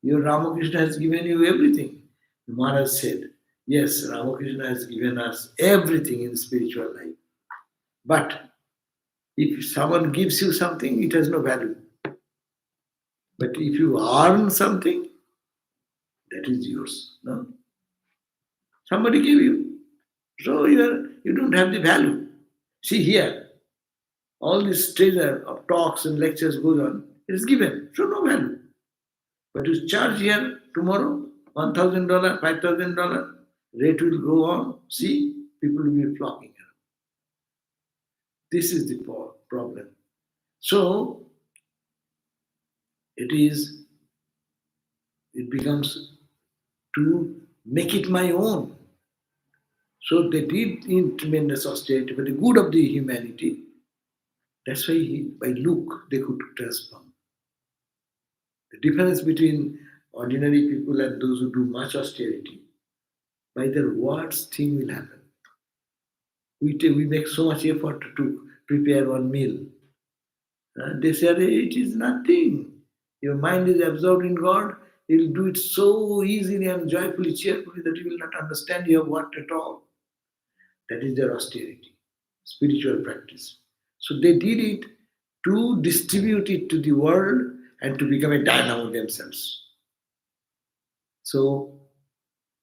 Your Ramakrishna has given you everything. The Maharaj said, yes, Ramakrishna has given us everything in spiritual life. But if someone gives you something, it has no value. But if you earn something, that is yours. No? Somebody gave you. So you don't have the value. See here, all this treasure of talks and lectures goes on, it is given, so no value. But you charge here tomorrow, $1,000, $5,000, rate will go on. See, people will be flocking around. This is the problem. So it becomes to make it my own. So they did in tremendous austerity for the good of the humanity. That's why by look they could transform. The difference between ordinary people and those who do much austerity, by their words, thing will happen. We make so much effort to prepare one meal. They say, it is nothing. Your mind is absorbed in God. You will do it so easily and joyfully, cheerfully that you will not understand you have worked at all. That is their austerity, spiritual practice. So they did it to distribute it to the world and to become a dynamo themselves. So,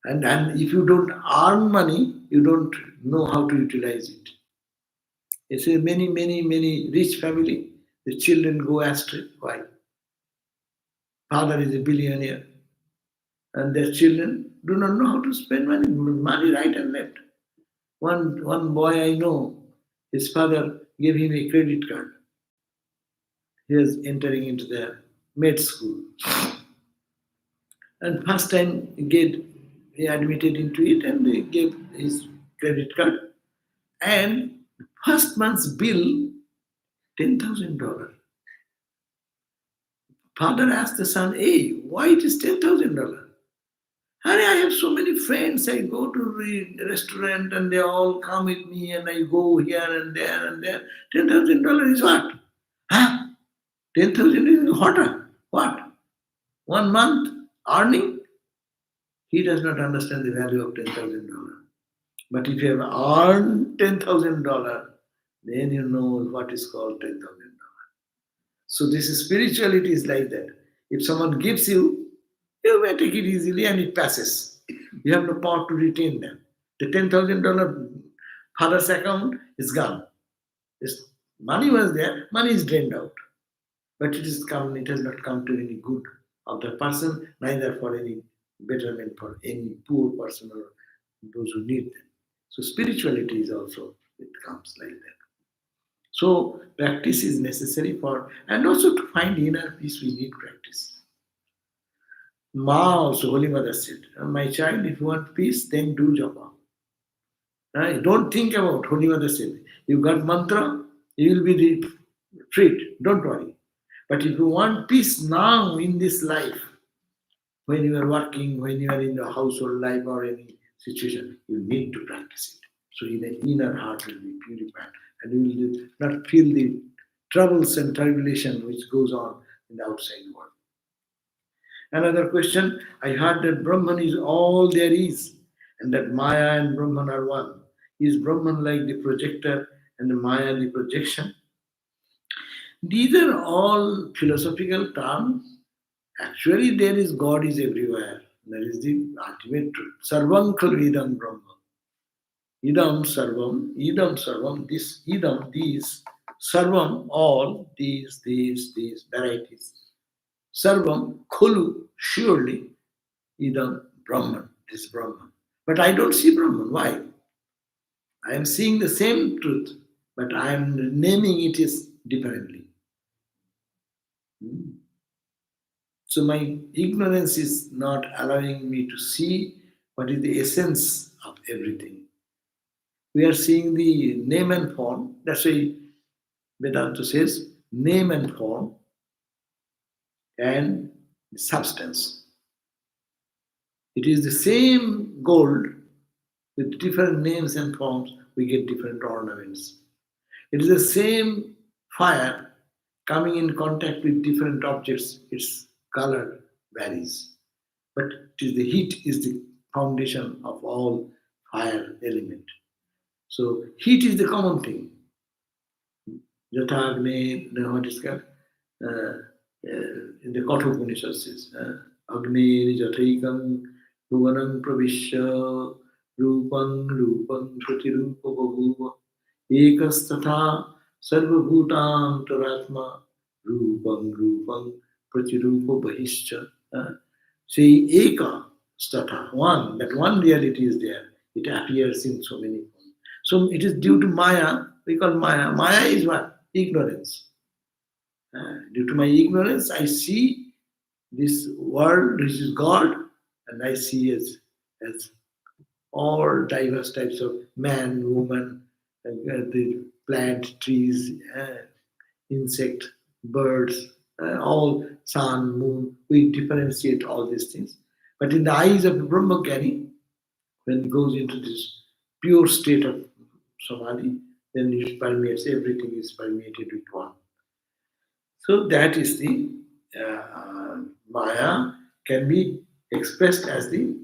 and if you don't earn money, you don't know how to utilize it. You see, many rich family, the children go astray. Why? Father is a billionaire, and their children do not know how to spend money right and left. One boy I know, his father gave him a credit card. He was entering into the med school. And first time he admitted into it and they gave his credit card. And first month's bill, $10,000. Father asked the son, hey, why it is $10,000? Honey, I have so many friends. I go to the restaurant and they all come with me and I go here and there and there. $10,000 is what? Huh? 10,000 is hotter. What? 1 month earning? He does not understand the value of $10,000. But if you have earned $10,000, then you know what is called $10,000. So this spirituality is like that. If someone gives you, you may take it easily and it passes. You have no power to retain them. The $10,000 father's account is gone. This money was there, money is drained out. But it has not come to any good of the person, neither for any betterment for any poor person or those who need them. So spirituality is also, it comes like that. So practice is necessary for, and also to find inner peace, we need practice. Ma also, Holy Mother said, my child, if you want peace, then do japa. Don't think about, Holy Mother said, you got mantra, you will be freed. Don't worry. But if you want peace now in this life, when you are working, when you are in the household life or any situation, you need to practice it. So the inner heart will be purified and you will not feel the troubles and tribulation which goes on in the outside world. Another question, I heard that Brahman is all there is and that Maya and Brahman are one. Is Brahman like the projector and the Maya the projection? These are all philosophical terms. Actually, there is God is everywhere. That is the ultimate truth. Sarvam khalu idam Brahma. Idam sarvam, this idam, these, sarvam, all, these, varieties. Sarvam khulu, surely, idam Brahman, this Brahman. But I don't see Brahman. Why? I am seeing the same truth, but I am naming it is differently. Hmm. So my ignorance is not allowing me to see what is the essence of everything. We are seeing the name and form. That's why Vedanta says name and form and substance. It is the same gold with different names and forms, we get different ornaments. It is the same fire coming in contact with different objects, its color varies. But it is the heat is the foundation of all fire element. So heat is the common thing. Jathagne, what is called? In the Kathopanishad says, Agni Jataikam Bhuvanam Pravishya Rupang Rupang Pratirupa Bhavuva Ekastatha Sarvabhutam Taratma Rupang Rupang Pratirupa Bahischa. Say Eka Statha, one, that one reality is there. It appears in so many forms. So it is due to Maya, we call Maya. Maya is what? Ignorance. Due to my ignorance, I see this world, which is God, and I see as all diverse types of man, woman, the plant, trees, insect, birds, all sun, moon. We differentiate all these things. But in the eyes of the Brahmajnani, when he goes into this pure state of samadhi, then it permeates, everything is permeated with one. So that is the Maya can be expressed as the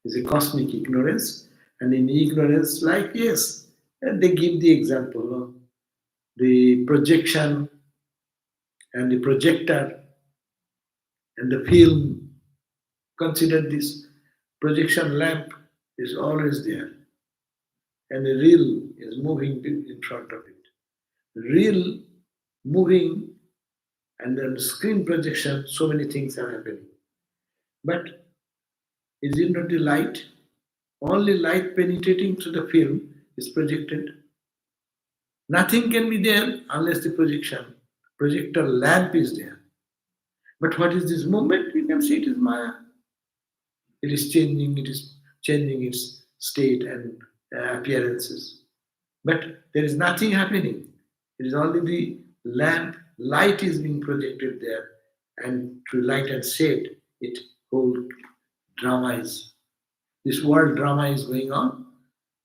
is a cosmic ignorance, and in ignorance, like yes, and they give the example of the projection and the projector and the film. Consider this projection lamp is always there, and the reel is moving in front of it. Reel moving, and then screen projection, so many things are happening. But is it not the light? Only light penetrating through the film is projected. Nothing can be there unless the projector lamp is there. But what is this movement? We can see it is Maya. It is changing its state and appearances. But there is nothing happening. It is only the lamp, light is being projected there, and through light and shade, it whole drama is. This world drama is going on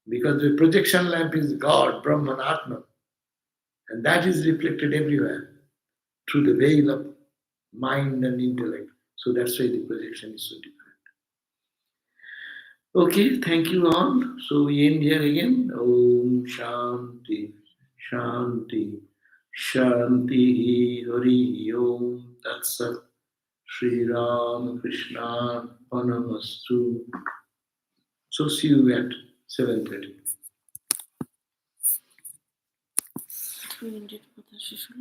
because the projection lamp is God, Brahman, Atma, and that is reflected everywhere through the veil of mind and intellect. So that's why the projection is so different. Okay, thank you all. So we end here again. Om Shanti, Shanti, Shanti, Hari Om Tat Sat, Sri Ram Krishna Panamastu. So see you at 7:30. 10 মিনিটের কথা শেষ হলো।